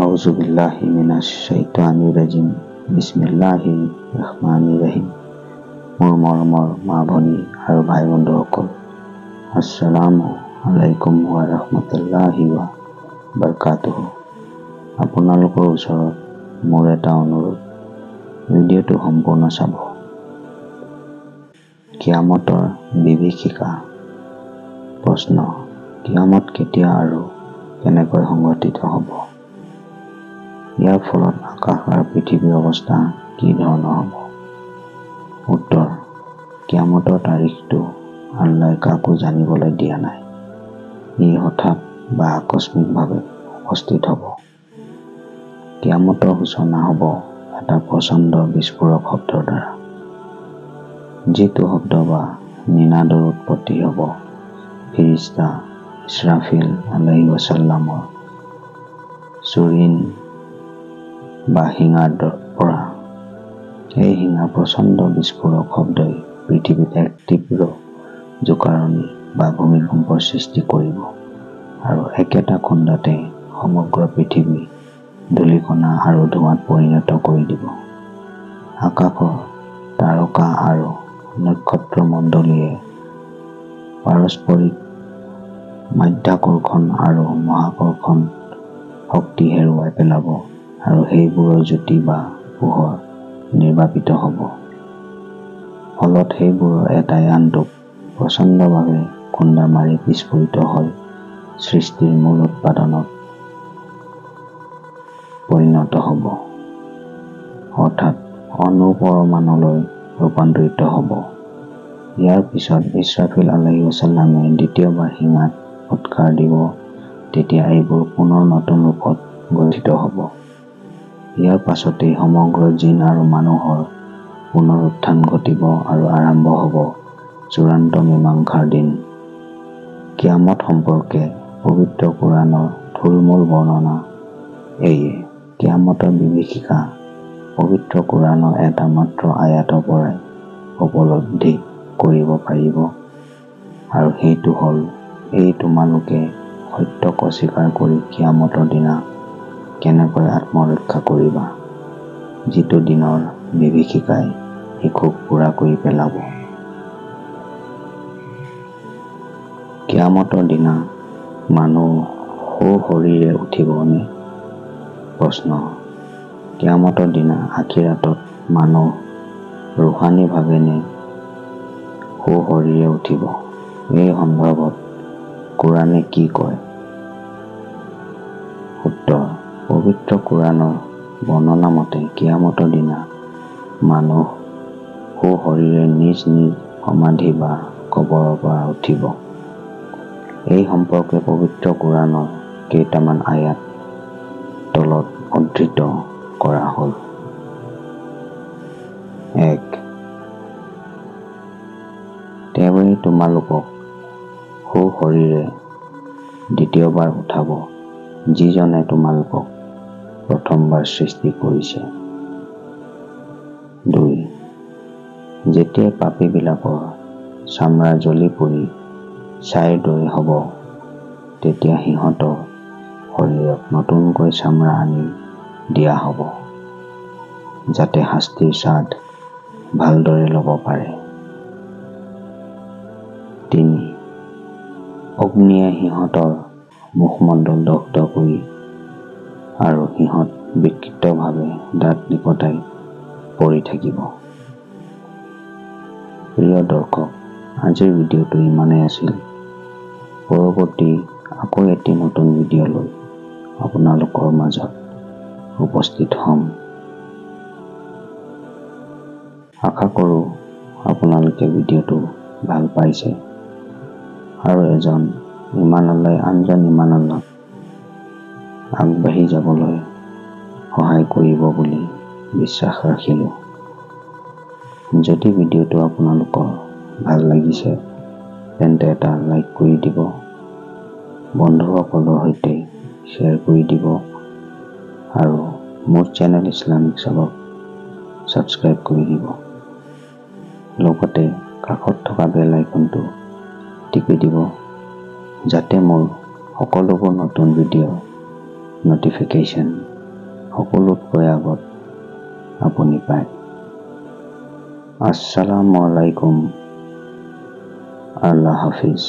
আউযুবিল্লাহি মিনাশ শাইতানিৰ ৰাজিম। বিসমিল্লাহিৰ ৰহমানিৰ ৰহিম। মোৰ মৰমৰ মা ভনী আৰু ভাই বন্ধুসকল, আসসালামু আলাইকুম ওয়া ৰাহমাতুল্লাহি ওয়া বাৰাকাতুহু। আপোনালোকৰ ওচৰত মোৰ এটা অনুৰোধ, ভিডিঅ'টো সম্পূৰ্ণ চাব। কিয়ামতৰ বিভীষিকা। প্ৰশ্ন: কিয়ামত কেতিয়া আৰু কেনেকৈ সংঘটিত হ'ব? ইয়াৰ ফলত আকাশ আৰু পৃথিৱীৰ অৱস্থা কি ধৰণৰ হ'ব? উত্তৰ: কিয়ামতৰ তাৰিখটো আল্লাহে কাকো জানিবলৈ দিয়া নাই। ই হঠাৎ বা আকস্মিকভাৱে উপস্থিত হ'ব। কিয়ামতৰ সূচনা হ'ব এটা প্ৰচণ্ড বিস্ফোৰক শব্দৰ দ্বাৰা, যিটো শব্দ বা নিনাদৰ উৎপত্তি হ'ব ফিৰিষ্টা ইছৰাফিল আলাইহিছছালামৰ চুৰিন বা শিঙাৰ পৰা। এই শিঙাৰ প্ৰচণ্ড বিস্ফোৰক শব্দই পৃথিৱীত এক তীব্ৰ জোকাৰণি বা ভূমিকম্পৰ সৃষ্টি কৰিব আৰু একেটা খুন্দাতে সমগ্ৰ পৃথিৱী ধূলিকণা আৰু ধোঁৱাত পৰিণত কৰি দিব। আকাশৰ তাৰকা আৰু নক্ষত্ৰমণ্ডলীয়ে পাৰস্পৰিক মাধ্যাকৰ্ষণ আৰু মহাকৰ্ষণ শক্তি হেৰুৱাই পেলাব আৰু সেইবোৰৰ জ্যোতি বা পোহৰ নিৰ্বাপিত হ'ব। ফলত সেইবোৰৰ এটাই আনটোক প্ৰচণ্ডভাৱে খুন্দা মাৰি বিস্ফোৰিত হৈ সৃষ্টিৰ মূল উৎপাদনত পৰিণত হ'ব, অৰ্থাৎ অণু-পৰমাণুলৈ ৰূপান্তৰিত হ'ব। ইয়াৰ পিছত ইছৰাফিল আলাইহিছছালামে দ্বিতীয়বাৰ শিঙাত ফুৎকাৰ দিব। তেতিয়া এইবোৰ পুনৰ নতুন ৰূপত গঠিত হ'ব। ইয়াৰ পাছতেই সমগ্ৰ জিন আৰু মানুহৰ পুনৰ উত্থান ঘটিব আৰু আৰম্ভ হ'ব চূড়ান্ত মীমাংসাৰ দিন। কিয়ামত সম্পৰ্কে পবিত্ৰ কোৰাণৰ থুলমূল বৰ্ণনা এইয়ে। কিয়ামতৰ বিভীষিকা পবিত্ৰ কোৰাণৰ এটা মাত্ৰ আয়াতৰ পৰাই উপলব্ধি কৰিব পাৰিব, আৰু সেইটো হ'ল এই: তোমালোকে সত্যক অস্বীকাৰ কৰি কিয়ামতৰ দিনা কেনেকৈ আত্মৰক্ষা কৰিবা, যিটো দিনৰ বিভীষিকাই শিশুক পোৰা কৰি পেলাব। কিয়ামতৰ দিনা মানুহ সশৰীৰে উঠিবনে? প্ৰশ্ন: কিয়ামতৰ দিনা আখিৰাতত মানুহ ৰুহানীভাৱে নে সশৰীৰে উঠিব? এই সন্দৰ্ভত কোৰাণে কি কয়? উত্তৰ: পবিত্ৰ কোৰাণৰ বৰ্ণনা মতে কিয়ামতৰ দিনা মানুহ সশৰীৰে নিজ নিজ সমাধি বা কবৰৰ পৰা উঠিব। এই সম্পৰ্কে পবিত্ৰ কোৰাণৰ কেইটামান আয়াত তলত উদ্ধৃত কৰা হ'ল। ১. তেওঁৱেই তোমালোকক সশৰীৰে দ্বিতীয়বাৰ উঠাব, যিজনে তোমালোকক প্ৰথমবাৰ সৃষ্টি কৰিছে। ২. যেতিয়াই পাপীবিলাকৰ চামৰা জ্বলি পৰি ছাইৰ দৰে হ'ব, তেতিয়া সিহঁতৰ শৰীৰত নতুনকৈ চামৰা আনি দিয়া হ'ব, যাতে শাস্তিৰ স্বাদ ভালদৰে ল'ব পাৰে। ৩. অগ্নিয়ে সিহঁতৰ মুখমণ্ডল দগ্ধ কৰি আৰু সিহঁত বিকৃতভাৱে দাঁত নিকটাই পৰি থাকিব। প্ৰিয় দৰ্শক, আজিৰ ভিডিঅ'টো ইমানেই আছিল। পৰৱৰ্তী আকৌ এটি নতুন ভিডিঅ' লৈ আপোনালোকৰ মাজত উপস্থিত হ'ম। আশা কৰোঁ আপোনালোকে ভিডিঅ'টো ভাল পাইছে আৰু এজন ঈমানৱালাই আনজন ঈমানৱালাক আগবাঢ়ি যাবলৈ সহায় কৰিব বুলি বিশ্বাস ৰাখিলোঁ। যদি ভিডিঅ'টো আপোনালোকৰ ভাল লাগিছে তেন্তে এটা লাইক কৰি দিব, বন্ধুসকলৰ সৈতে শ্বেয়াৰ কৰি দিব আৰু মোৰ চেনেল ইছলামিক চাবক ছাবস্ক্ৰাইব কৰি দিব। লগতে কাষত থকা বেল আইকনটো টিপি দিব, যাতে মোৰ সকলোবোৰ নতুন ভিডিঅ' নটিফিকেশ্যন সকলোতকৈ আগত আপুনি পায়। আসসালামু আলাইকুম। আল্লাহ হাফিজ।